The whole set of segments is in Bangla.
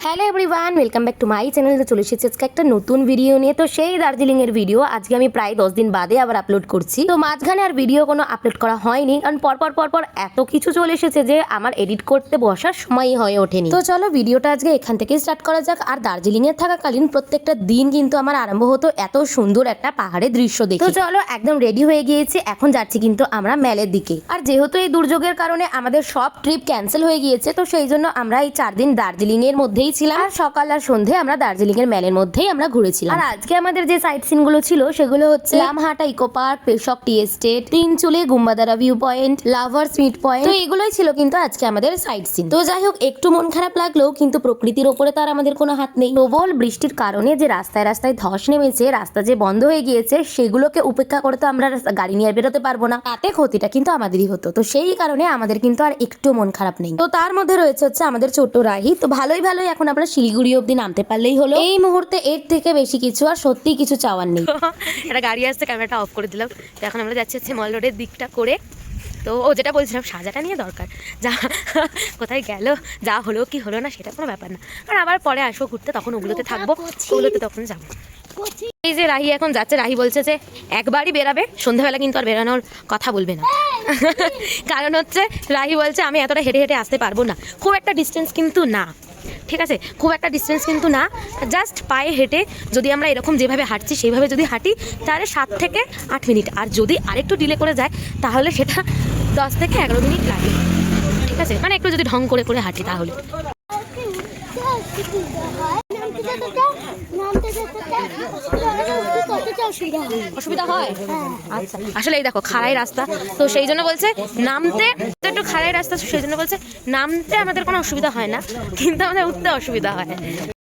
Hello everyone, welcome back to my channel. তো চলে এসেছি আজকে একটা নতুন ভিডিও নিয়ে। তো সেই দার্জিলিং এর ভিডিও আজকে আমি প্রায় 10 দিন বাদে আবার আপলোড করছি। তো মাঝখানে আর ভিডিও কোনো আপলোড করা হয়নি, কারণ পরপর এত কিছু চলে এসেছে যে আমার এডিট করতে বসার সময়ই হয়ে ওঠেনি। তো চলো ভিডিওটা আজকে এখান থেকে স্টার্ট করা যাক। আর দার্জিলিং এ থাকাকালীন প্রত্যেকটা দিন কিন্তু আমার আরম্ভ হতো এত সুন্দর একটা পাহাড়ের দৃশ্য দেখে। তো চলো একদম রেডি হয়ে গিয়েছি, এখন যাচ্ছি কিন্তু আমরা মেলের দিকে। আর যেহেতু এই দুর্যোগের কারণে আমাদের সব ট্রিপ ক্যান্সেল হয়ে গিয়েছে, তো সেই জন্য আমরা এই 4 দিন দার্জিলিং এর মধ্যেই ছিলাম। আর সকাল আর সন্ধে আমরা দার্জিলিং এর মেলের মধ্যেই আমরা ঘুরেছিলাম। আর আজকে আমাদের যে সাইট সিন গুলো ছিল সেগুলো হচ্ছে Lamahatta eco park, Peshok tea estate, Tinchuley Gumbadara view point, lovers meet point. তো এগুলোই ছিল কিন্তু আজকে আমাদের সাইট সিন। তো যাই হোক, একটু মন খারাপ লাগলেও কিন্তু প্রকৃতির ওপরে তো আর আমাদের কোনো হাত নেই। প্রবল বৃষ্টির কারণে যে রাস্তায় রাস্তায় ধস নেমেছে, রাস্তা যে বন্ধ হয়ে গিয়েছে, সেগুলোকে উপেক্ষা করে তো আমরা গাড়ি নিয়ে বেরোতে পারবো না। তাতে ক্ষতিটা কিন্তু আমাদেরই হতো। তো সেই কারণে আমাদের কিন্তু আর একটু মন খারাপ নেই। তো তার মধ্যে রয়েছে হচ্ছে আমাদের ছোট্ট রাহি। তো ভালোই এখন আমরা শিলিগুড়ি অব্দি নামতে পারলেই হলো। এই মুহূর্তে এর থেকে বেশি কিছু আর সত্যি কিছু চাওয়ার নেই। একটা গাড়ি আসছে, ক্যামেরাটা অফ করে দিলাম। তো এখন আমরা যাচ্ছি হচ্ছে মল রোডের দিকটা করে। তো ও যেটা বলছিলাম, সাজাটা নিয়ে দরকার, যা কোথায় গেল, যা হলো কি হলো না সেটা কোনো ব্যাপার না, কারণ আবার পরে আসবো ঘুরতে, তখন ওগুলোতে থাকবো, ওগুলোতে তখন যাবো। এই যে রাহি এখন যাচ্ছে, রাহি বলছে যে একবারই বেরাবে, সন্ধ্যাবেলা কিন্তু আর বেরানোর কথা বলবে না। কারণ হচ্ছে রাহি বলছে আমি এতটা হেঁটে হেঁটে আসতে পারবো না। খুব একটা ডিস্টেন্স কিন্তু না, ঠিক আছে, খুব একটা ডিস্টেন্স কিন্তু না, জাস্ট পায়ে হেঁটে যদি আমরা এরকম যেভাবে হাঁটছি সেইভাবে যদি হাঁটি তাহলে 7 থেকে 8 মিনিট, আর যদি আরেকটু ডিলে করে যায় তাহলে সেটা 10 থেকে 11 মিনিট লাগে, ঠিক আছে, মানে একটু যদি ঢং করে করে হাঁটি তাহলে। অসুবিধা হয়, আচ্ছা। আসলে এই দেখো খাড়াই রাস্তা, তো সেই জন্য বলছে নামতে একটু খাড়াই রাস্তা, সেই জন্য বলছে নামতে আমাদের কোনো অসুবিধা হয় না, কিন্তু আমাদের উঠতে অসুবিধা হয়।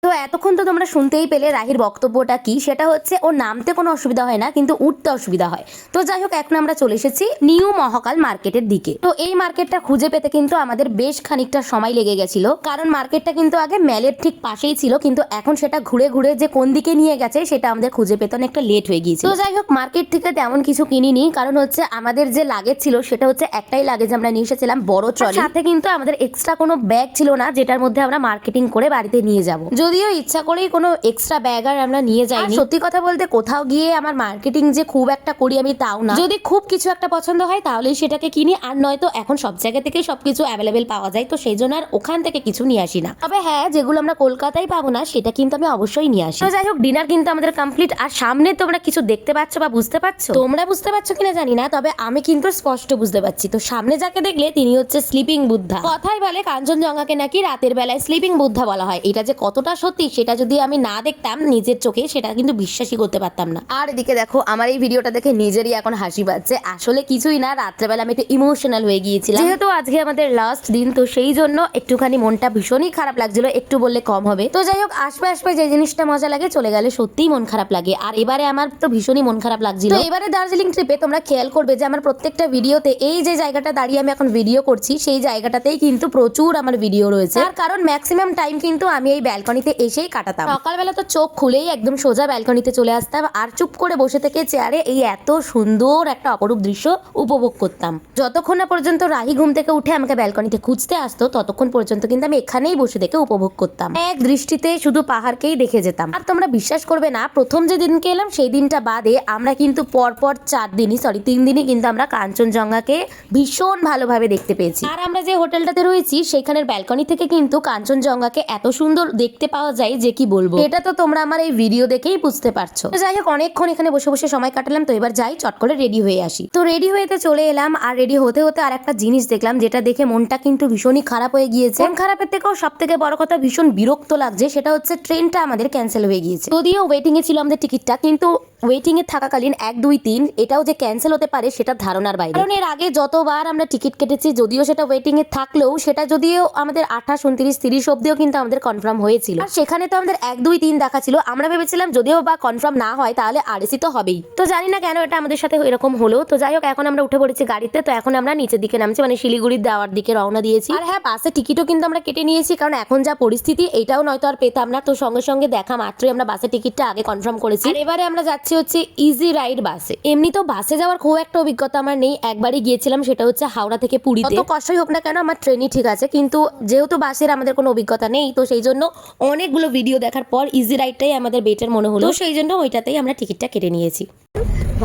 তো এতক্ষণ তো তোমরা শুনতেই পেলে রাহির বক্তব্যটা কি, সেটা হচ্ছে ও নামতে কোনো অসুবিধা হয় না, কিন্তু উঠতে অসুবিধা হয়। তো যাই হোক, এখন আমরা চলে এসেছি নিউ মহাকাল মার্কেটের দিকে। তো এই মার্কেটটা খুঁজে পেতে কিন্তু আমাদের বেশ খানিকটা সময় লেগে গেছিল, কারণ মার্কেটটা কিন্তু আগে মেলের ঠিক পাশেই ছিল, কিন্তু এখন সেটা ঘুরে ঘুরে যে কোন দিকে নিয়ে গেছে সেটা আমাদের খুঁজে পেতে অনেকটা লেট হয়ে গিয়েছে। তো যাই হোক, মার্কেট থেকে তেমন কিছু কিনিনি, কারণ হচ্ছে আমাদের যে লাগেজ ছিল সেটা হচ্ছে একটাই লাগেজ আমরা নিয়ে এসেছিলাম, বড় ট্রলি। সাথে কিন্তু আমাদের এক্সট্রা কোনো ব্যাগ ছিল না যেটার মধ্যে আমরা মার্কেটিং করে বাড়িতে নিয়ে যাব। যদিও ইচ্ছা করেই কোনো এক্সট্রা ব্যাগ আর আমরা নিয়ে যাইনি। সত্যি কথা বলতে কোথাও গিয়ে আমার মার্কেটিং যে খুব একটা করি আমি তাও না, যদি খুব কিছু একটা পছন্দ হয় তাহলেই সেটাকে কিনি, আর নয়তো এখন সব জায়গা থেকে সবকিছু অ্যাভেলেবেল পাওয়া যায়, তো সেই জন্য আর ওখান থেকে কিছু নিয়ে আসি না। তবে হ্যাঁ, যেগুলো আমরা কলকাতায় পাবো না সেটা কিন্তু আমি অবশ্যই নিয়ে আসি। তো যাই হোক, ডিনার কিন্তু আমাদের কমপ্লিট। আর সামনে তোমরা কিছু দেখতে পাচ্ছ বা বুঝতে পারছো, তোমরা বুঝতে পারছো কিনা জানি না, তবে আমি কিন্তু স্পষ্ট বুঝতে পারছি। তো সামনে যাকে দেখলে তিনি হচ্ছে স্লিপিং বুদ্ধা। কথাই বলে কাঞ্চনজঙ্ঘাকে নাকি রাতের বেলায় স্লিপিং বুদ্ধা বলা হয়। এটা যে কতটা সত্যি সেটা যদি আমি না দেখতাম নিজের চোখে, সেটা কিন্তু বিশ্বাসই করতে পারতাম না। আর এদিকে দেখো, আমার এই ভিডিওটা দেখে নিজেরই এখন হাসি পাচ্ছে। আসলে কিছুই না, রাত্রেবেলা আমি একটু ইমোশনাল হয়ে গিয়েছিলাম, যেহেতু আজকে আমাদের লাস্ট দিন, তো সেই জন্য একটুখানি মনটা ভীষণই খারাপ লাগছিল, একটু বললে কম হবে। তো যাই হোক, আসবে যে জিনিসটা মজা লাগে চলে গেলে সত্যিই মন খারাপ লাগে, আর এবারে আমার তো ভীষণই মন খারাপ লাগছিল। তো এবারে দার্জিলিং ট্রিপে তোমরা খেয়াল করবে যে আমার প্রত্যেকটা ভিডিওতে এই যে জায়গাটা দাঁড়িয়ে আমি এখন ভিডিও করছি সেই জায়গাটাতেই কিন্তু প্রচুর আমার ভিডিও রয়েছে, তার কারণ ম্যাক্সিমাম টাইম কিন্তু আমি এই ব্যালকনিতে এসেই কাটাতাম। সকালবেলা তো চোখ খুলেই একদম সোজা ব্যালকনিতে চলে আসতাম, আর চুপ করে বসে থেকে চেয়ারে এই এত সুন্দর একটা অপরূপ দৃশ্য উপভোগ করতাম। যতক্ষণ না পর্যন্ত রাহি ঘুম থেকে উঠে আমাকে ব্যালকনিতে খুঁজতে আসতো, ততক্ষণ পর্যন্ত কিন্তু আমি এখানেই বসে থেকে উপভোগ করতাম, এক দৃষ্টিতে শুধু পাহাড়কেই দেখে যেতাম। আর তোমরা বিশ্বাস করবে না, প্রথম যে দিনকে এলাম সেই দিনটা বাদে আমরা কিন্তু পরপর 3 দিনই কিন্তু আমরা কাঞ্চনজঙ্ঘাকে ভীষণ ভালোভাবে দেখতে পেয়েছি। আর আমরা যে হোটেলটাতে রয়েছি সেখানের ব্যালকনি থেকে কিন্তু কাঞ্চনজঙ্ঘাকে এত সুন্দর দেখতে পাওয়া যায় যে কি বলবো, এটা তো তোমরা আমার এই ভিডিও দেখেই বুঝতে পারছো। যাই হোক, অনেকক্ষণ এখানে বসে বসে সময় কাটালাম, তো এবার যাই চট করে রেডি হয়ে আসি। তো রেডি হয়েতে চলে এলাম, আর রেডি হতে হতে আর একটা জিনিস দেখলাম যেটা দেখে মনটা কিন্তু ভীষণই খারাপ হয়ে গিয়েছে। মন খারাপের থেকেও সব থেকে বড় কথা ভীষণ বিরক্ত লাগছে, সেটা হচ্ছে ট্রেনটা আমাদের ক্যান্সেল হয়ে গিয়েছে। যদিও ওয়েটিং এ ছিল আমাদের টিকিটটা, কিন্তু ওয়েটিং এ থাকাকালীন 1, 2, 3 এটাও যে ক্যান্সেল হতে পারে সেটা ধারণার বাইরে। কারণ এর আগে যতবার আমরা টিকিট কেটেছি, যদিও সেটা ওয়েটিং এ থাকলেও সেটা যদিও আমাদের 28, 29, 30 অব্দিও কিন্তু আমাদের কনফার্ম হয়েছিল, আর সেখানে তো আমাদের 1, 2, 3 দেখা ছিল। আমরা ভেবেছিলাম যদিও বা কনফার্ম না হয় তাহলে আরএসি তো হবেই। তো জানি না কেন এটা আমাদের সাথে এরকম হলো। তো যাই হোক, এখন আমরা উঠে পড়েছি গাড়িতে। তো এখন আমরা নিচের দিকে নামছি, মানে শিলিগুড়ির যাওয়ার দিকে রওনা দিয়েছি। আর হ্যাঁ, বাসের টিকিটও কিন্তু আমরা কেটে নিয়েছি, কারণ এখন যা পরিস্থিতি এটাও নয়তো আর পেতাম না। তো সঙ্গে সঙ্গে দেখা মাত্রই আমরা বাসের টিকিটটা আগে কনফার্ম করেছি। আর এবারে আমরা যাচ্ছি যাচ্ছি হচ্ছে ইজি রাইড বাসে। এমনি তো বাসে যাওয়ার খুব একটা অভিজ্ঞতা আমার নেই, একবারই গিয়েছিলাম, সেটা হচ্ছে হাওড়া থেকে পুরীতে। তো কষ্টই হোক না কেন আমার ট্রেনই ঠিক আছে, কিন্তু যেহেতু বাসের আমাদের কোনো অভিজ্ঞতা নেই, তো সেই জন্য অনেকগুলো ভিডিও দেখার পর ইজি রাইডটাই আমাদের বেটার মনে হলো, তো সেই জন্য ওইটাতেই আমরা টিকিটটা কেটে নিয়েছি।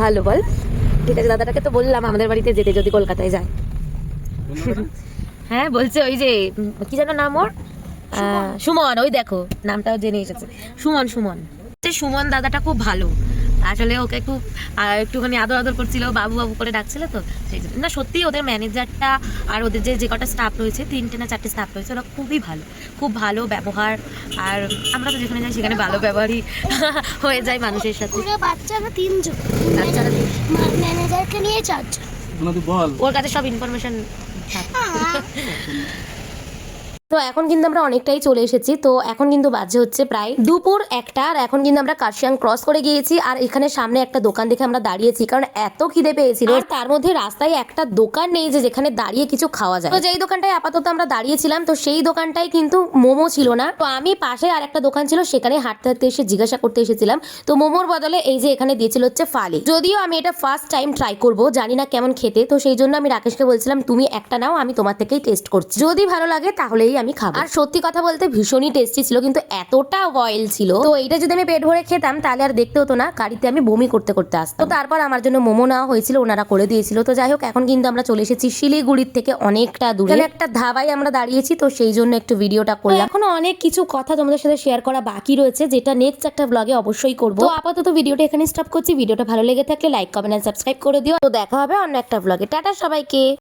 ভালো বল, ঠিক আছে। দাদাটাকে তো বললাম আমাদের বাড়িতে যেতে যদি কলকাতায় যায়। হ্যাঁ বলছে ওই যে কি যেন নাম ওর, সুমন, ওই দেখো নামটাও জেনে এসেছে, সুমন। সুমন দাদাটা খুব ভালো আসলে, ওকে খুব একটুখানি আদর আদর করছিল, বাবু বাবু করে ডাকছিল, তো সেই জন্য না সত্যি ওদের ম্যানেজারটা আর ওদের যে কটা স্টাফ রয়েছে, 3টে না 4টে স্টাফ রয়েছে, ওরা খুবই ভালো, খুব ভালো ব্যবহার। আর আমরা তো যেখানে যাই সেখানে ভালো ব্যবহারই হয়ে যায় মানুষের সাথে। বাচ্চারা 3জন, বাচ্চারা ম্যানেজারকে নিয়ে 4জন, ওর কাছে সব ইনফরমেশন। তো এখন কিন্তু আমরা অনেকটাই চলে এসেছি, তো এখন কিন্তু বাজে হচ্ছে প্রায় দুপুর 1টা, আর এখন কিন্তু আমরা কার্শিয়াং ক্রস করে গিয়েছি। আর এখানে সামনে একটা দোকান দেখে আমরা দাঁড়িয়েছি, কারণ এত খিদে পেয়েছিল, আর তার মধ্যে রাস্তায় একটা দোকান নেই যে যেখানে দাঁড়িয়ে কিছু খাওয়া যায়। তো যেই দোকানটায় আপাতত আমরা দাঁড়িয়েছিলাম, তো সেই দোকানটায় কিন্তু মোমো ছিল না। তো আমি পাশে আর একটা দোকান ছিল, সেখানে হাঁটতে হাঁটতে এসে জিজ্ঞাসা করতে এসেছিলাম, তো মোমোর বদলে এই যে এখানে দিয়েছিল হচ্ছে ফালি। যদিও আমি এটা ফার্স্ট টাইম ট্রাই করব, জানি না কেমন খেতে, তো সেই জন্য আমি রাকেশকে বলছিলাম তুমি একটা নাও, আমি তোমার থেকেই টেস্ট করছি, যদি ভালো লাগে তাহলেই আমি খাবো। আর সত্যি কথা বলতে ভীষণই টেস্টি ছিল, কিন্তু এতটা অয়েল ছিল, তো এইটা যদি আমি পেট ভরে খেতাম তাহলে আর দেখতে হতো না, গাড়িতে আমি বমি করতে করতে আসতাম। তো তারপর আমার জন্য মোমো নেওয়া হয়েছিল, ওনারা করে দিয়েছিল। তো যাই হোক, এখন কিন্তু আমরা চলে এসেছি শিলিগুড়ির থেকে অনেকটা দূরে, একটা ধাবায় আমরা দাঁড়িয়েছি, তো সেই জন্য একটু ভিডিওটা করলাম। এখনো অনেক কিছু কথা তোমাদের সাথে শেয়ার করা বাকি রয়েছে, যেটা নেক্সট একটা ব্লগে অবশ্যই করবো। তো আপাতত ভিডিওটা এখানে স্টপ করছি। ভিডিওটা ভালো লেগে থাকলে লাইক, কমেন্ট আর সাবস্ক্রাইব করে দিও। তো দেখা হবে অন্য একটা ব্লগে। টাটা সবাইকে।